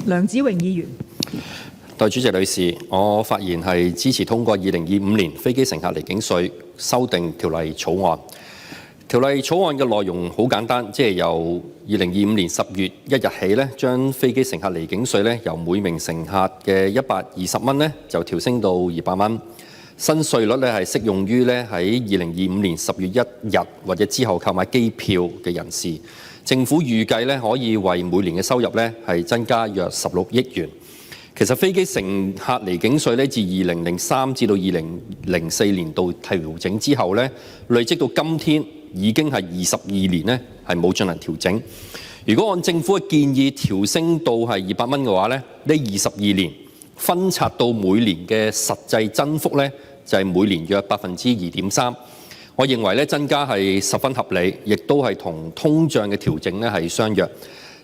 梁子榮議員。代理主席女士，我發言係支持通過2025年飛機乘客離境稅修訂條例草案。條例草案嘅內容好簡單，即係由2025年10月1日起咧，將飛機乘客離境稅咧由每名乘客嘅120蚊咧就調升到200蚊。新稅率咧係適用於咧喺2025年10月1日或者之後購買機票嘅人士。政府預計咧可以為每年嘅收入咧係增加約16億元。其實飛機乘客離境稅咧，自2003至到2004年度調整之後咧，累積到今天已經係22年咧係冇進行調整。如果按政府嘅建議調升到係200蚊嘅話咧，呢22年分拆到每年嘅實際增幅咧就係每年約2.3%。我認為咧增加係十分合理，亦都係同通脹嘅調整咧係相若。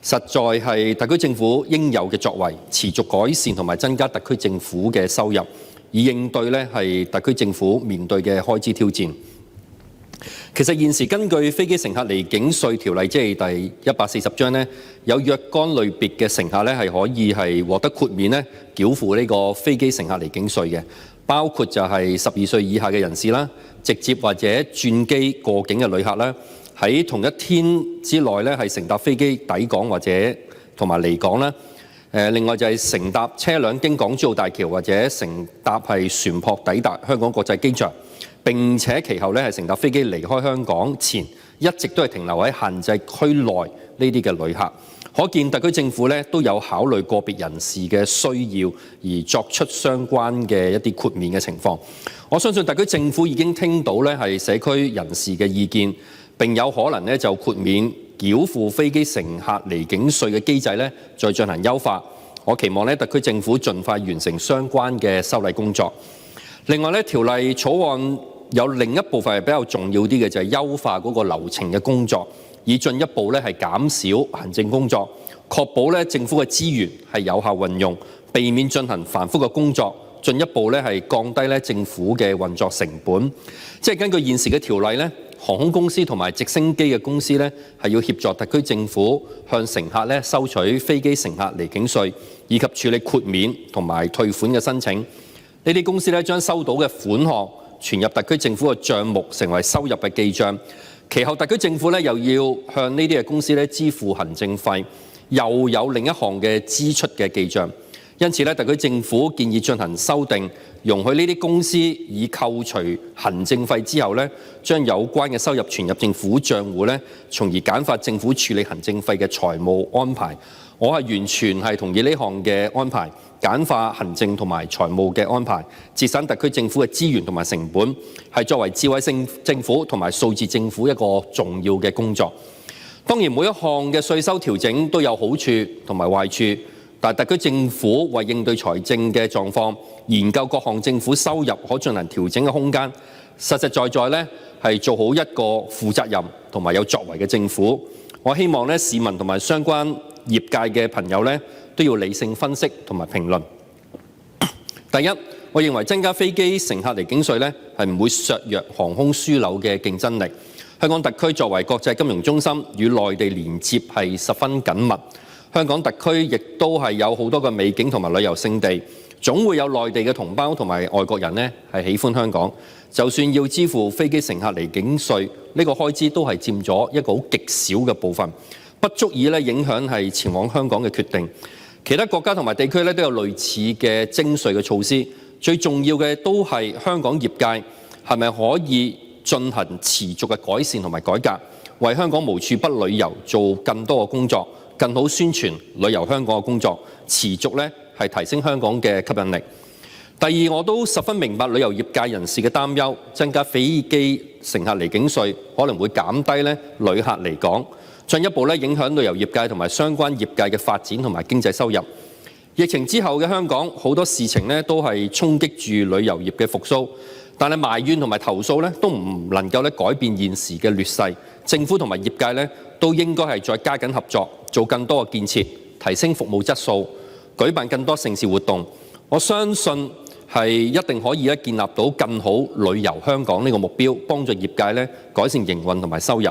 實在係特區政府應有嘅作為，持續改善同埋增加特區政府嘅收入，以應對咧係特區政府面對嘅開支挑戰。其實現時根據飛機乘客離境稅條例，即係第140章咧，有若干類別嘅乘客咧係可以係獲得豁免咧繳付呢個飛機乘客離境稅嘅，包括就係12歲以下嘅人士啦，直接或者轉機過境嘅旅客啦。喺同一天之內咧，係乘搭飛機抵港或者同埋離港啦。另外就係乘搭車輛經港珠澳大橋或者乘搭係船舶抵達香港國際機場，並且其後咧係乘搭飛機離開香港前，一直都係停留喺限制區內呢啲嘅旅客。可見特區政府咧都有考慮個別人士嘅需要而作出相關嘅一啲豁免嘅情況。我相信特區政府已經聽到咧係社區人士嘅意見。並有可能咧就豁免繳付飛機乘客離境稅嘅機制咧，再進行優化。我期望咧特區政府盡快完成相關嘅修例工作。另外咧，條例草案有另一部分係比較重要啲嘅，就係優化嗰個流程嘅工作，以進一步咧係減少行政工作，確保咧政府嘅資源係有效運用，避免進行繁複嘅工作，進一步咧係降低咧政府嘅運作成本。即係根據現時嘅條例咧，航空公司同埋直升機嘅公司咧，係要協助特區政府向乘客咧收取飛機乘客離境稅，以及處理豁免同埋退款嘅申請。呢啲公司咧將收到嘅款項存入特區政府嘅帳目，成為收入嘅記帳。其後特區政府咧又要向呢啲嘅公司咧支付行政費，又有另一項嘅支出嘅記帳。因此咧，特區政府建議進行修訂，容許呢啲公司以扣除行政費之後咧，將有關嘅收入存入政府帳戶咧，從而簡化政府處理行政費嘅財務安排。我係完全係同意呢項嘅安排，簡化行政同埋財務嘅安排，節省特區政府嘅資源同埋成本，係作為智慧性政府同埋數字政府一個重要嘅工作。當然，每一項嘅稅收調整都有好處同埋壞處。但特區政府為應對財政嘅狀況，研究各項政府收入可進行調整嘅空間，實實在在咧係做好一個負責任同埋有作為嘅政府。我希望咧市民同埋相關業界嘅朋友咧都要理性分析同埋評論。第一，我認為增加飛機乘客離境稅咧係唔會削弱航空樞紐嘅競爭力。香港特區作為國際金融中心，與內地連接係十分緊密。香港特區亦都係有好多個美景同埋旅遊勝地，總會有內地嘅同胞同埋外國人呢係喜歡香港。就算要支付飛機乘客離境稅，呢個開支都係佔咗一個好極少嘅部分，不足以咧影響係前往香港嘅決定。其他國家同埋地區咧都有類似嘅徵稅嘅措施，最重要嘅都係香港業界係咪可以進行持續嘅改善同埋改革，為香港無處不旅遊做更多嘅工作。更好宣傳旅遊香港嘅工作，持續咧係提升香港嘅吸引力。第二，我都十分明白旅遊業界人士嘅擔憂，增加飛機乘客離境稅可能會減低咧旅客離港，進一步咧影響旅遊業界同埋相關業界嘅發展同埋經濟收入。疫情之後嘅香港好多事情咧都係衝擊住旅遊業嘅復甦，但係埋怨同埋投訴咧都唔能夠咧改變現時嘅劣勢。政府同埋業界咧都應該係再加緊合作，做更多嘅建設，提升服務質素，舉辦更多盛事活動。我相信係一定可以咧建立到更好旅遊香港呢個目標，幫助業界咧改善營運同埋收入。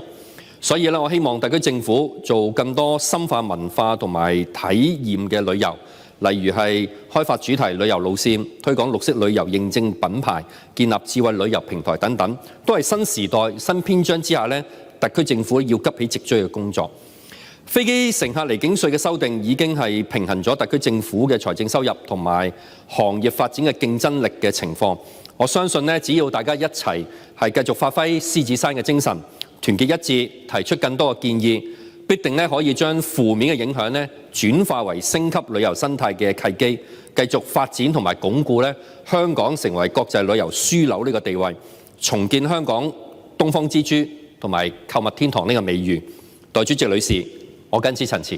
所以咧，我希望特區政府做更多深化文化同埋體驗嘅旅遊，例如係開發主題旅遊路線、推廣綠色旅遊認證品牌、建立智慧旅遊平台等等，都係新時代新篇章之下咧，特區政府要急起直追嘅工作。飛機乘客離境稅嘅修訂已經係平衡咗特區政府嘅財政收入同埋行業發展嘅競爭力嘅情況。我相信咧，只要大家一齊係繼續發揮獅子山嘅精神，團結一致，提出更多嘅建議，必定咧可以將負面嘅影響咧轉化為升級旅遊生態嘅契機，繼續發展同埋鞏固咧香港成為國際旅遊樞紐呢個地位，重建香港東方之珠同埋購物天堂呢個美譽。代理主席女士，我謹此陳辭。